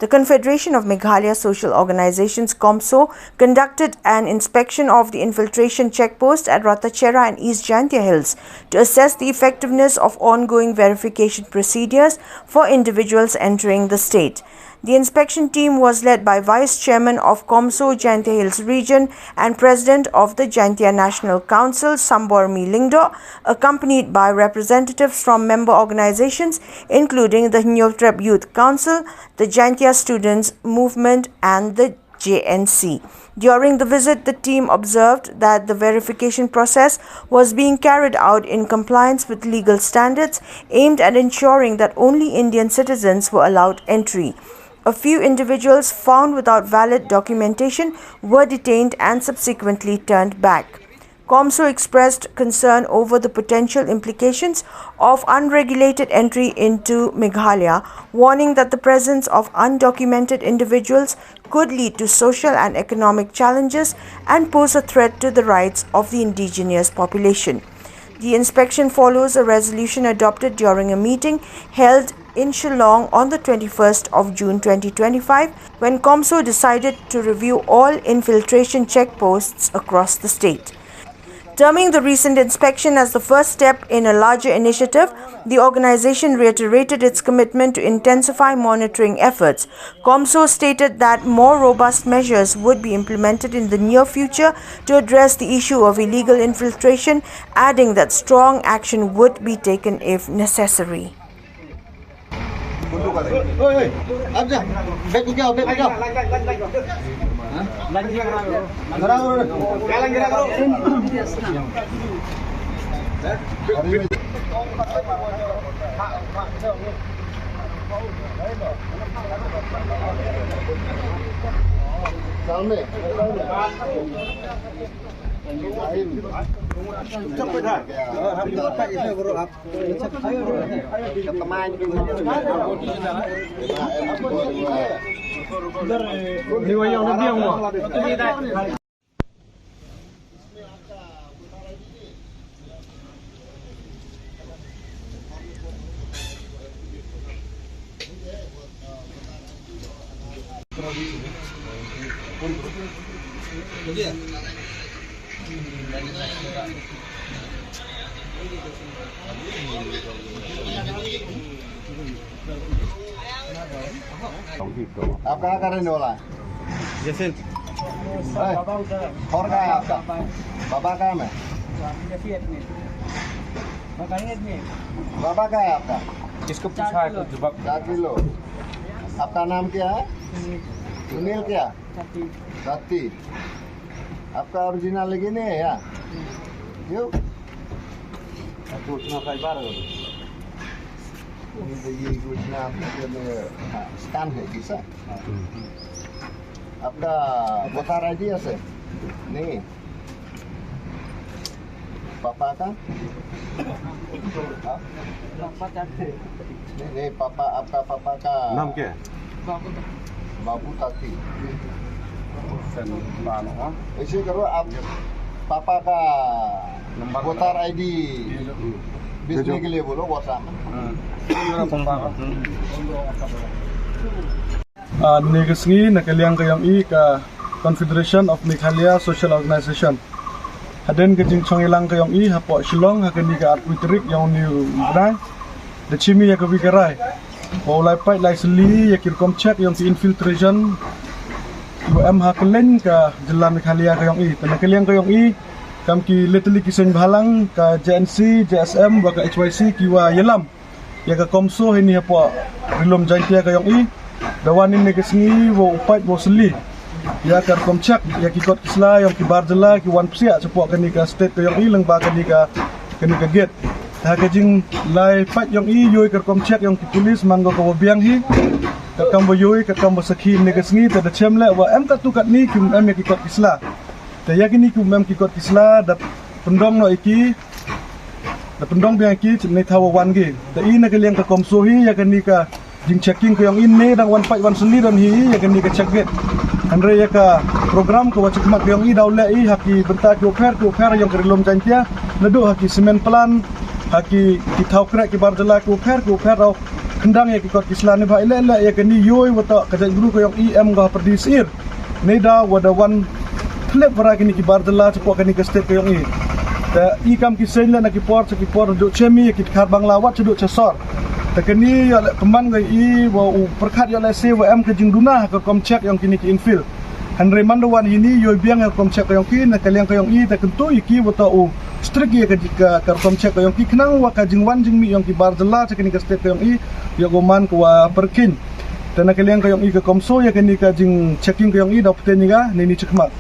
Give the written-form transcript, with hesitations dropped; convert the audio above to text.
The Confederation of Meghalaya Social Organizations Comso conducted an inspection of the infiltration checkpost at Ratacherra and East Jaintia Hills to assess the effectiveness of ongoing verification procedures for individuals entering the state. The inspection team was led by Vice Chairman of Comso Jaintia Hills Region and President of the Jaintia National Council, Sambormi Lingdo, accompanied by representatives from member organizations including the Nyotrep Youth Council, the Jaintia Students Movement and the JNC. During the visit, the team observed that the verification process was being carried out in compliance with legal standards aimed at ensuring that only Indian citizens were allowed entry. A few individuals found without valid documentation were detained and subsequently turned back. Comso expressed concern over the potential implications of unregulated entry into Meghalaya, warning that the presence of undocumented individuals could lead to social and economic challenges and pose a threat to the rights of the indigenous population. The inspection follows a resolution adopted during a meeting held in Shillong on the 21st of June 2025 when Comso decided to review all infiltration checkposts across the state. Terming the recent inspection as the first step in a larger initiative, the organization reiterated its commitment to intensify monitoring efforts. Comso stated that more robust measures would be implemented in the near future to address the issue of illegal infiltration, adding that strong action would be taken if necessary. आप कहाँ का रहने वाला है? जैसे और कहाँ है आपका? बाबा कहाँ है? बाबा कहाँ है आपका? किसको पूछा है कुछ जवाब 4 किलो। आपका नाम क्या है? सुनील क्या? सती। आपका ओरिजिनल लेकिन नहीं है यार? क्यों? पूछना कई बार ये योजना स्कैन है किसा? आपका वोटर आईडी है? नहीं। पापा का? नहीं पापा, आपका पापा का नाम क्या है? बाबू ताती। ऐसे करो, आप पापा का वोटर आईडी भेजने के लिए बोलो व्हाट्सएप में। Negasngi nakaliang kayong ka Confederation of Meghalaya Social Organization. Haden ke jingchong ilang kayong hapo Shillong hakani ka arbitric yang new brai. The chimi ya kabikarai. Olai pai lai seli ya kirkom check yang ki infiltration. UM hakalen ka Jalan Meghalaya kayong nakaliang kayong kam ki leteli kiseng balang ka JNC, JSM wa ka HYC kiwa yelam. Ya ka Comso ini hapo rilom Jaintia kayong dawanin negasngi wo upat wo seli. Ya kar komchak ya kikot kisla yang kibar jela ki wan psia support kani ka state kayong lang ba kani ka get. Ha ka jing lai pat yang yoy kar komchak yang ki pulis manggo ka biang hi. Ka kambo yoy ka kambo sakhi negasngi ta da chemle wa em ka tukat ni ki em ya kikot kisla. Ta ya kini ki em kikot kisla da pendong no iki da pendong biang ki chimne thawa wan gi. Ta na ka liang ka Comso hi ya kani ka jing checking ko yang ini dan wan seni dan hi ya kani ka check get. Andre ya ka program ko wacik mak yang daula haki bentak ko fer yang kerilom Jaintia nado haki semen plan haki ki thau krek ki barjala ko fer raw kendang ya kikot kislan ni ba ila ya kani yoi wata kajak guru ko yang em ga perdisir neda wada wan flip para kini ki bardala cepo kani ke state ko yang ta i kam ki sen la na ki por do chemi ki khar bangla wat do chasor ta kani ya keman ga i wa perkhat ya la se wa em ke jingduna ka kom check yang kini ki infil Henry Mandawan ini yoi biang yang kom check yang ki na kaliang ko yang i ta kentu iki wata strict ya ka kom check yang ki kenang wa ka jingwan jingmi yang ki bardala ta kini ke state ko yang i ya goman ko wa perkin ta na kaliang ko yang i ka komso ya kini ka jing checking ko yang i dapte ni ga ni cekmat